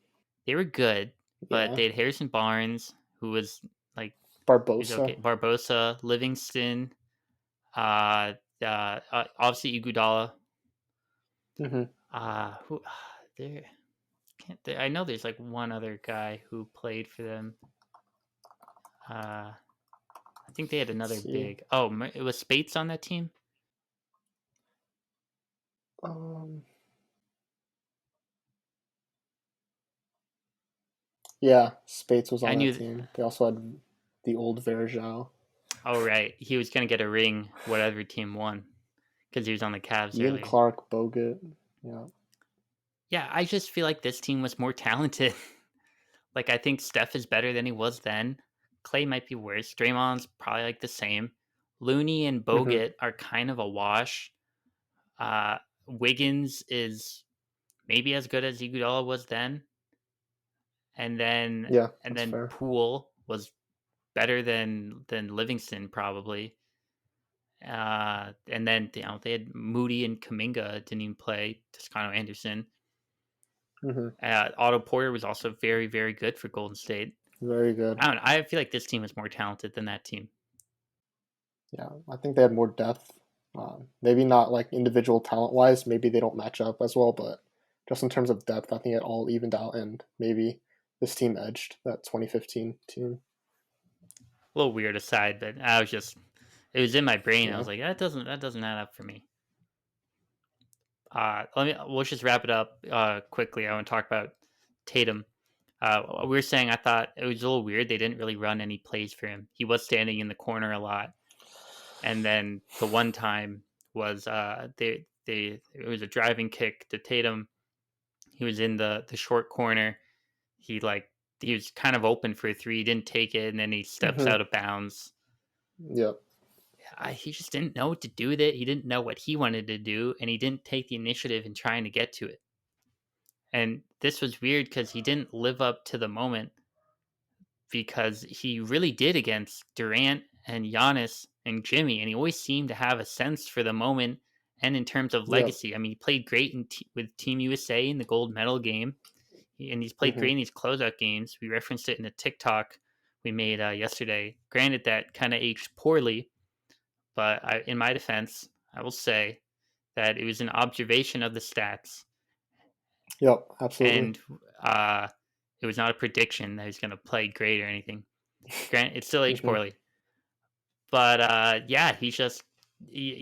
[SPEAKER 1] they were good, but
[SPEAKER 2] Yeah.
[SPEAKER 1] they had Harrison Barnes, who was like he's
[SPEAKER 2] Barbosa.
[SPEAKER 1] okay, Barbosa, Livingston, obviously Iguodala.
[SPEAKER 2] Hmm.
[SPEAKER 1] Who there? I know there's like one other guy who played for them. I think they had
[SPEAKER 2] Let's
[SPEAKER 1] another
[SPEAKER 2] see.
[SPEAKER 1] big. Oh, it was Spates on that team.
[SPEAKER 2] Um, yeah, Spates was
[SPEAKER 1] I
[SPEAKER 2] on that
[SPEAKER 1] knew.
[SPEAKER 2] team. They also had the old Verjao.
[SPEAKER 1] Oh right, he was gonna get a ring whatever team won because he was on the Cavs
[SPEAKER 2] Ian
[SPEAKER 1] earlier.
[SPEAKER 2] Clark, Bogut. Yeah.
[SPEAKER 1] Yeah, I just feel like this team was more talented. Like I think Steph is better than he was then. Klay might be worse. Draymond's probably like the same. Looney and
[SPEAKER 2] Hmm.
[SPEAKER 1] Bogut are kind of a wash. Wiggins is maybe as good as Iguodala was then, and then
[SPEAKER 2] Yeah,
[SPEAKER 1] and
[SPEAKER 2] that's
[SPEAKER 1] then
[SPEAKER 2] fair.
[SPEAKER 1] Poole was better than Livingston probably. And then they had Moody and Kaminga didn't even play. Toscano Anderson.
[SPEAKER 2] Hmm.
[SPEAKER 1] Otto Porter was also very very good for Golden State.
[SPEAKER 2] Very good.
[SPEAKER 1] I don't know. I feel like this team is more talented than that team.
[SPEAKER 2] Yeah, I think they had more depth. Maybe not like individual talent wise, maybe they don't match up as well, but just in terms of depth, I think it all evened out, and maybe this team edged that 2015 team.
[SPEAKER 1] A little weird aside, but I was just it was in my brain. I
[SPEAKER 2] Yeah.
[SPEAKER 1] was like, that doesn't add up for me. Let's just wrap it up quickly. I want to talk about Tatum. We were saying I thought it was a little weird. They didn't really run any plays for him. He was standing in the corner a lot, and then the one time was they it was a driving kick to Tatum. He was in the short corner. He like he was kind of open for a three. He didn't take it, and then he steps
[SPEAKER 2] Hmm.
[SPEAKER 1] out of bounds.
[SPEAKER 2] Yep.
[SPEAKER 1] He just didn't know what to do with it. He didn't know what he wanted to do, and he didn't take the initiative in trying to get to it. And this was weird because he didn't live up to the moment because he really did against Durant and Giannis and Jimmy, and he always seemed to have a sense for the moment and in terms of
[SPEAKER 2] Yep.
[SPEAKER 1] legacy. I mean, he played great with Team USA in the gold medal game, and he's played
[SPEAKER 2] Hmm.
[SPEAKER 1] great in these closeout games. We referenced it in a TikTok we made yesterday. Granted, that kind of aged poorly, but in my defense, I will say that it was an observation of the stats,
[SPEAKER 2] Yep. Absolutely.
[SPEAKER 1] and uh, it was not a prediction that he's going to play great or anything. Grant, it still aged
[SPEAKER 2] Hmm.
[SPEAKER 1] poorly, but yeah, he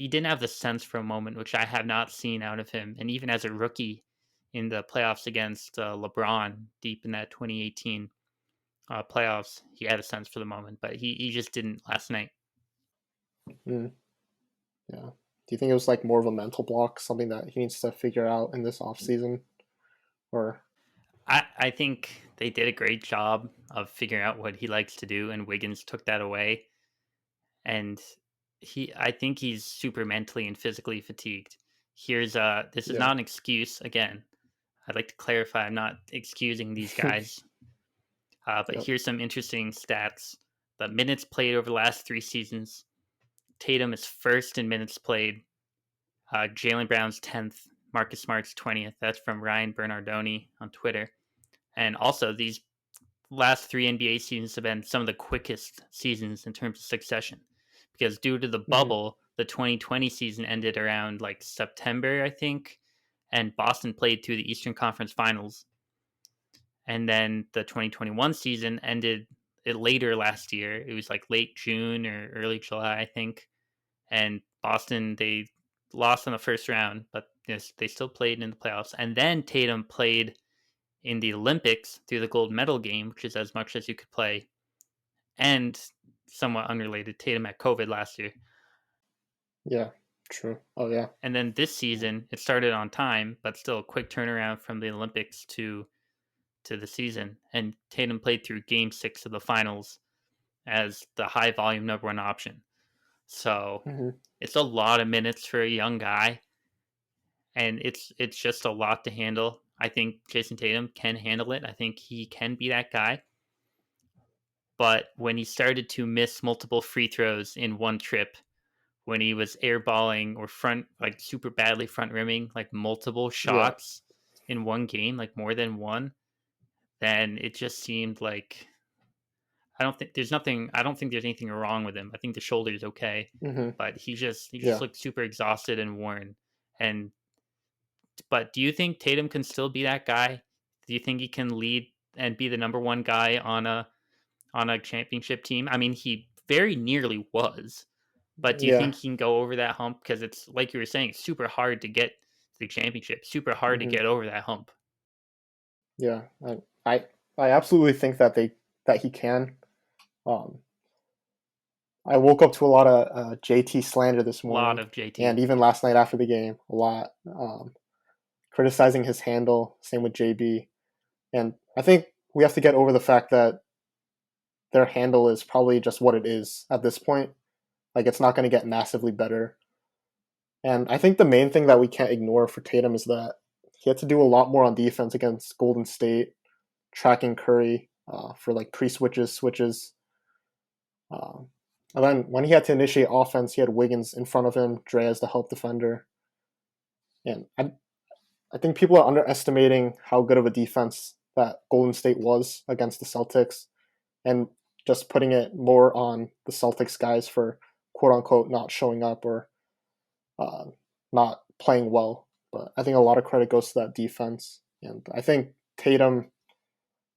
[SPEAKER 1] didn't have the sense for a moment, which I have not seen out of him. And even as a rookie in the playoffs against LeBron, deep in that 2018 playoffs, he had a sense for the moment, but he just didn't last night.
[SPEAKER 2] Mm. Yeah. Do you think it was like more of a mental block, something that he needs to figure out in this off season, or?
[SPEAKER 1] I think they did a great job of figuring out what he likes to do, and Wiggins took that away. And I think he's super mentally and physically fatigued. This is
[SPEAKER 2] Yeah.
[SPEAKER 1] not an excuse. Again, I'd like to clarify, I'm not excusing these guys, but
[SPEAKER 2] Yep.
[SPEAKER 1] here's some interesting stats. The minutes played over the last 3 seasons. Tatum is first in minutes played. Jalen Brown's 10th. Marcus Smart's 20th. That's from Ryan Bernardoni on Twitter. And also, these last 3 NBA seasons have been some of the quickest seasons in terms of succession because due to the
[SPEAKER 2] Hmm.
[SPEAKER 1] bubble, the 2020 season ended around like September, I think, and Boston played through the Eastern Conference Finals. And then the 2021 season ended it later last year. It was like late June or early July, I think. And Boston, they lost in the first round, but yes, they still played in the playoffs. And then Tatum played in the Olympics through the gold medal game, which is as much as you could play, and somewhat unrelated, Tatum had COVID last year.
[SPEAKER 2] Yeah. True. Oh yeah.
[SPEAKER 1] And then this season, it started on time, but still a quick turnaround from the Olympics to the season. And Tatum played through Game 6 of the finals as the high volume number one option. So
[SPEAKER 2] Hmm.
[SPEAKER 1] it's a lot of minutes for a young guy, and it's just a lot to handle. I think Jayson Tatum can handle it. I think he can be that guy. But when he started to miss multiple free throws in one trip, when he was airballing or front like super badly front rimming like multiple
[SPEAKER 2] Yeah.
[SPEAKER 1] shots in one game, like more than one, then it just seemed like I don't think there's anything wrong with him. I think the shoulder is okay,
[SPEAKER 2] Hmm.
[SPEAKER 1] but he just
[SPEAKER 2] Yeah.
[SPEAKER 1] looked super exhausted and worn. And but do you think Tatum can still be that guy? Do you think he can lead and be the number one guy on a championship team? I mean, he very nearly was. But do you
[SPEAKER 2] Yeah.
[SPEAKER 1] think he can go over that hump? Because it's like you were saying, it's super hard to get to the championship, super hard to
[SPEAKER 2] Hmm.
[SPEAKER 1] get over that hump.
[SPEAKER 2] Yeah. I I absolutely think that he can. Um, I woke up to a lot of JT slander this
[SPEAKER 1] A lot
[SPEAKER 2] morning,
[SPEAKER 1] of
[SPEAKER 2] and
[SPEAKER 1] JT.
[SPEAKER 2] even last night after the game, a lot criticizing his handle. Same with JB, and I think we have to get over the fact that their handle is probably just what it is at this point. Like it's not going to get massively better. And I think the main thing that we can't ignore for Tatum is that he had to do a lot more on defense against Golden State, tracking Curry for like pre-switches, switches. Um, and then when he had to initiate offense, he had Wiggins in front of him, Dre as the help defender. And I think people are underestimating how good of a defense that Golden State was against the Celtics, and just putting it more on the Celtics guys for quote unquote not showing up or uh, not playing well. But I think a lot of credit goes to that defense. And I think Tatum,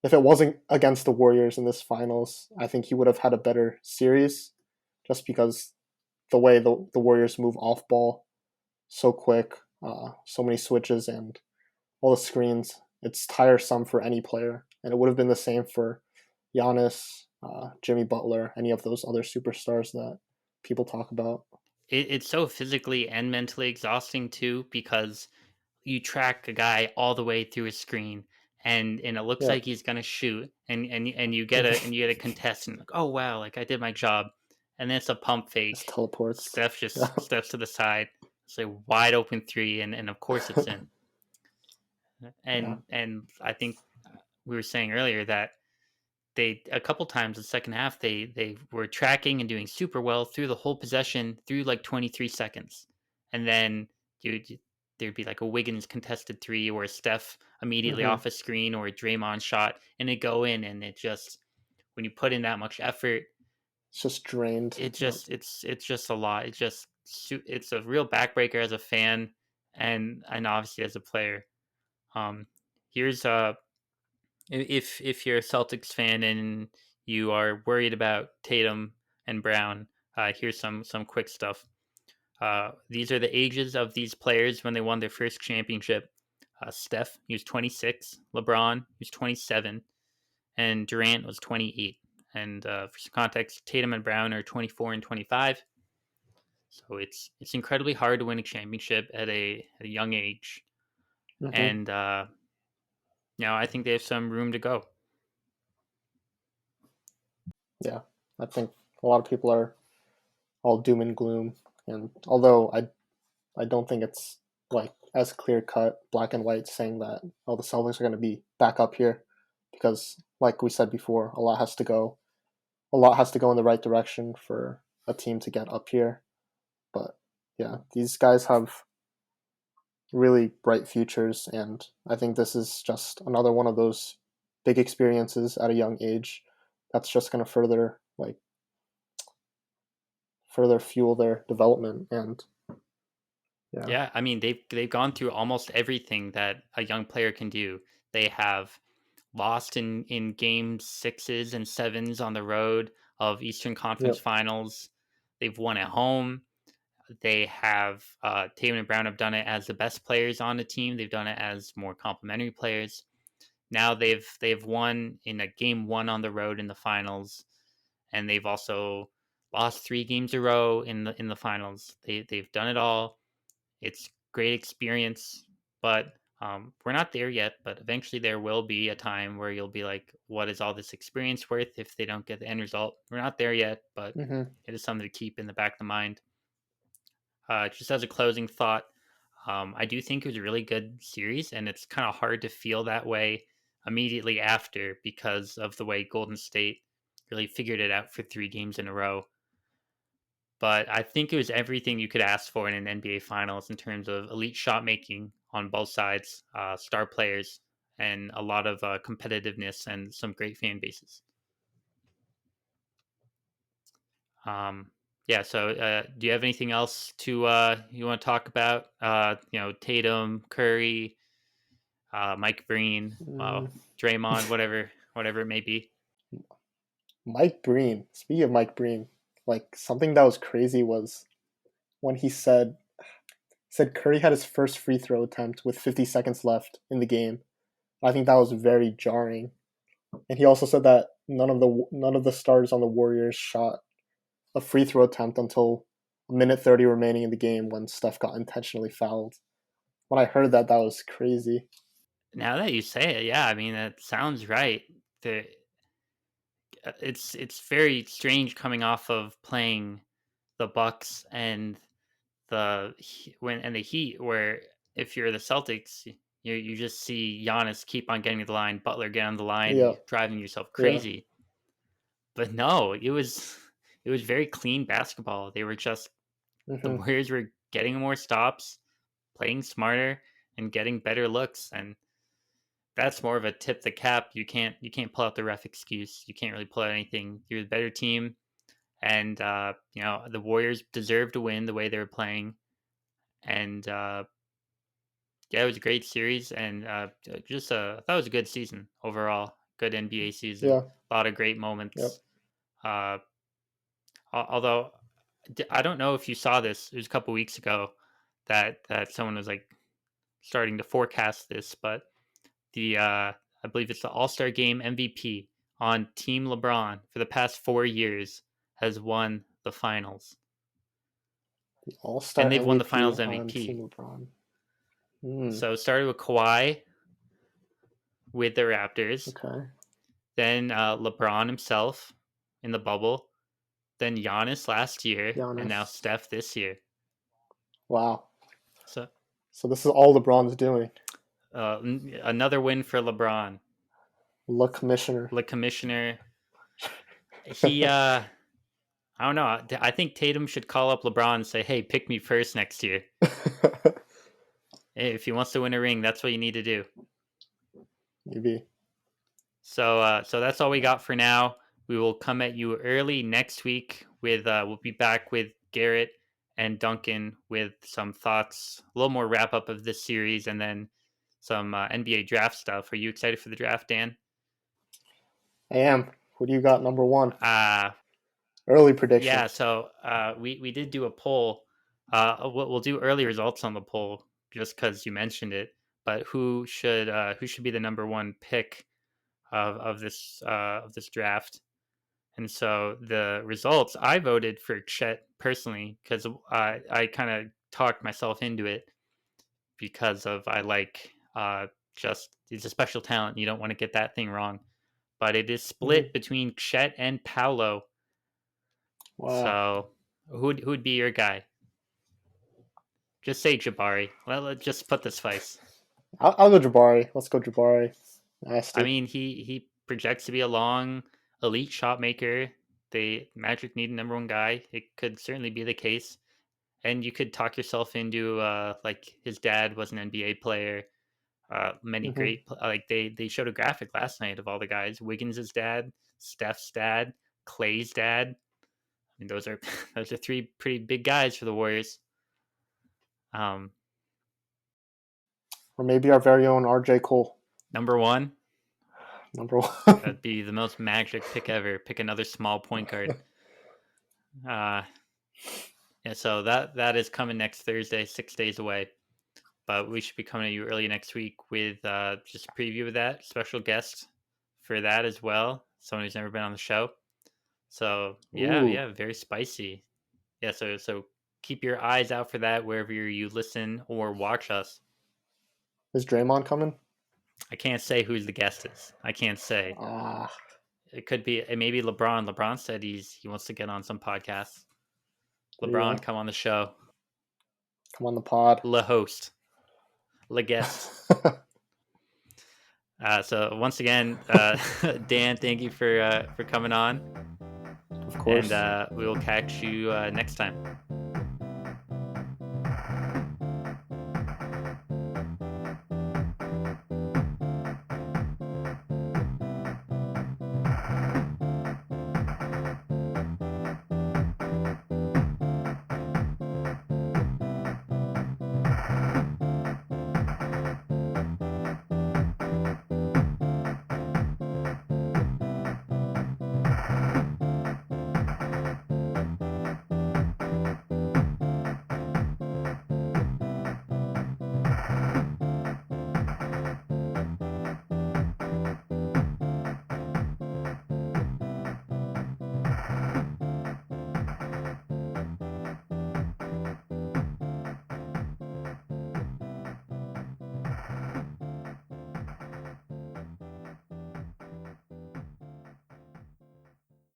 [SPEAKER 2] if it wasn't against the Warriors in this finals, I think he would have had a better series just because the way the Warriors move off ball so quick, so many switches, and all the screens. It's tiresome for any player. And it would have been the same for Giannis, Jimmy Butler, any of those other superstars that people talk about.
[SPEAKER 1] It's so physically and mentally exhausting too because you track a guy all the way through a screen and it looks
[SPEAKER 2] Yeah,
[SPEAKER 1] like he's gonna shoot and you get a contestant like, oh wow, like I did my job, and then it's a pump
[SPEAKER 2] just
[SPEAKER 1] fake.
[SPEAKER 2] teleports.
[SPEAKER 1] Steph
[SPEAKER 2] Yeah,
[SPEAKER 1] just steps to the side. It's a wide open three, and of course it's in.
[SPEAKER 2] yeah,
[SPEAKER 1] And I think we were saying earlier that they a couple times in the second half they were tracking and doing super well through the whole possession through like 23 seconds, and then you there'd be like a Wiggins contested three or a Steph immediately
[SPEAKER 2] hmm
[SPEAKER 1] off a screen or a Draymond shot and it go in, and it just when you put in that much effort,
[SPEAKER 2] it's just drained.
[SPEAKER 1] it
[SPEAKER 2] Yep.
[SPEAKER 1] just it's just a lot. It's a real backbreaker as a fan and obviously as a player. Here's if you're a Celtics fan and you are worried about Tatum and Brown, here's some quick stuff. These are the ages of these players when they won their first championship. Steph, he was 26. LeBron, he was 27, and Durant was 28. And for some context, Tatum and Brown are 24 and 25. So it's incredibly hard to win a championship at a young age,
[SPEAKER 2] hmm
[SPEAKER 1] and I think they have some room to go.
[SPEAKER 2] Yeah, I think a lot of people are all doom and gloom, and although I don't think it's like as clear cut, black and white, saying that oh the Celtics are going to be back up here, because like we said before, a lot has to go in the right direction for a team to get up here. But yeah, these guys have really bright futures, and I think this is just another one of those big experiences at a young age that's just going to further fuel their development. And yeah,
[SPEAKER 1] Yeah, I mean they've gone through almost everything that a young player can do. They have lost in game sixes and sevens on the road of Eastern Conference
[SPEAKER 2] yep,
[SPEAKER 1] Finals. They've won at home. They have Tatum and Brown have done it as the best players on the team. They've done it as more complementary players. Now they've won in a game one on the road in the finals, and they've also lost 3 games in a row in the finals. They've done it all. It's great experience, but we're not there yet. But eventually, there will be a time where you'll be like, "What is all this experience worth if they don't get the end result?" We're not there yet, but
[SPEAKER 2] hmm
[SPEAKER 1] it is something to keep in the back of the mind. Just as a closing thought, I do think it was a really good series, and it's kind of hard to feel that way immediately after because of the way Golden State really figured it out for 3 games in a row. But I think it was everything you could ask for in an NBA Finals in terms of elite shot making on both sides, star players, and a lot of competitiveness and some great fan bases. Yeah. So, do you have anything else to you want to talk about? Tatum, Curry, Mike Breen,
[SPEAKER 2] mm.
[SPEAKER 1] Draymond, whatever it may be.
[SPEAKER 2] Mike Breen. Speaking of Mike Breen, like something that was crazy was when he said Curry had his first free throw attempt with 50 seconds left in the game. I think that was very jarring. And he also said that none of the stars on the Warriors shot a free throw attempt until a minute 30 remaining in the game when Steph got intentionally fouled. When I heard that, that was crazy.
[SPEAKER 1] Now that you say it, yeah, I mean that sounds right. The it's very strange coming off of playing the Bucks and the Heat, where if you're the Celtics, you just see Giannis keep on getting to the line, Butler get on the line, and
[SPEAKER 2] Yeah,
[SPEAKER 1] you're driving yourself
[SPEAKER 2] yeah,
[SPEAKER 1] crazy. But no, it was very clean basketball. They were just the
[SPEAKER 2] hmm
[SPEAKER 1] Warriors were getting more stops, playing smarter, and getting better looks, and that's more of a tip the cap. You can't pull out the ref excuse. You can't really pull out anything. You're the better team, and the Warriors deserve to win the way they were playing. And yeah, it was a great series, and just I thought it was a good season overall. Good NBA season,
[SPEAKER 2] Yeah.
[SPEAKER 1] a lot of great
[SPEAKER 2] Yep.
[SPEAKER 1] moments. Uh, although I don't know if you saw this, it was a couple weeks ago that someone was like starting to forecast this, but the I believe it's the All Star Game MVP on Team LeBron for the past 4 years has won the finals,
[SPEAKER 2] The All-Star
[SPEAKER 1] and they've won the
[SPEAKER 2] MVP
[SPEAKER 1] Finals
[SPEAKER 2] on Team
[SPEAKER 1] MVP.
[SPEAKER 2] LeBron. Hmm.
[SPEAKER 1] So it started with Kawhi with the Raptors,
[SPEAKER 2] Okay.
[SPEAKER 1] then LeBron himself in the bubble, then Giannis last year, and now
[SPEAKER 2] Giannis.
[SPEAKER 1] Steph this year.
[SPEAKER 2] Wow.
[SPEAKER 1] So
[SPEAKER 2] So this is all LeBron's doing.
[SPEAKER 1] another win for LeBron,
[SPEAKER 2] Le Commissioner.
[SPEAKER 1] the commissioner. He I don't know. I think Tatum should call up LeBron and say, "Hey, pick me first next year. If he wants to win a ring, that's what you need to do."
[SPEAKER 2] Maybe.
[SPEAKER 1] So that's all we got for now. We will come at you early next week with we'll be back with Garrett and Duncan with some thoughts, a little more wrap up of this series, and then some NBA draft stuff. Are you excited for the draft, Dan?
[SPEAKER 2] I am. Who do you got number one?
[SPEAKER 1] Uh
[SPEAKER 2] Early
[SPEAKER 1] yeah.
[SPEAKER 2] predictions.
[SPEAKER 1] So we did do a poll. We'll do early results on the poll just because you mentioned it. But who should be the number one pick of this draft? And so the results, I voted for Chet personally because I kind of talked myself into it because of I like just he's a special talent. You don't want to get that thing wrong. But it is
[SPEAKER 2] Hmm.
[SPEAKER 1] split between Chet and Paolo.
[SPEAKER 2] Wow.
[SPEAKER 1] So who'd be your guy? Just say Jabari. Let's just put this face.
[SPEAKER 2] I'll go Jabari. Let's go Jabari.
[SPEAKER 1] I
[SPEAKER 2] Nasty.
[SPEAKER 1] mean, he projects to be a long elite shot maker. They Magic need a number one guy. It could certainly be the case. And you could talk yourself into like his dad was an NBA player. Many
[SPEAKER 2] Hmm.
[SPEAKER 1] great like they showed a graphic last night of all the guys. Wiggins' dad, Steph's dad, Clay's dad. I mean, those are those are three pretty big guys for the Warriors. Um,
[SPEAKER 2] Or maybe our very own RJ Cole.
[SPEAKER 1] Number one,
[SPEAKER 2] Number one.
[SPEAKER 1] that'd be the most Magic pick ever. Pick another small point guard. Uh, yeah, so that is coming next Thursday, 6 days away. But we should be coming to you early next week with just a preview of that special guest for that as well. Someone who's never been on the show. So
[SPEAKER 2] Ooh.
[SPEAKER 1] yeah, very spicy. Yeah, so keep your eyes out for that wherever you listen or watch us.
[SPEAKER 2] Is Draymond coming?
[SPEAKER 1] I can't say who's the guest is. I can't say.
[SPEAKER 2] Ah.
[SPEAKER 1] It could be it may be LeBron. LeBron said he wants to get on some podcasts.
[SPEAKER 2] There you
[SPEAKER 1] LeBron,
[SPEAKER 2] go.
[SPEAKER 1] come on the show.
[SPEAKER 2] Come on the pod.
[SPEAKER 1] Le host. Le guest. So once again, Dan, thank you for coming on,
[SPEAKER 2] Of
[SPEAKER 1] and
[SPEAKER 2] course.
[SPEAKER 1] we will catch you next time.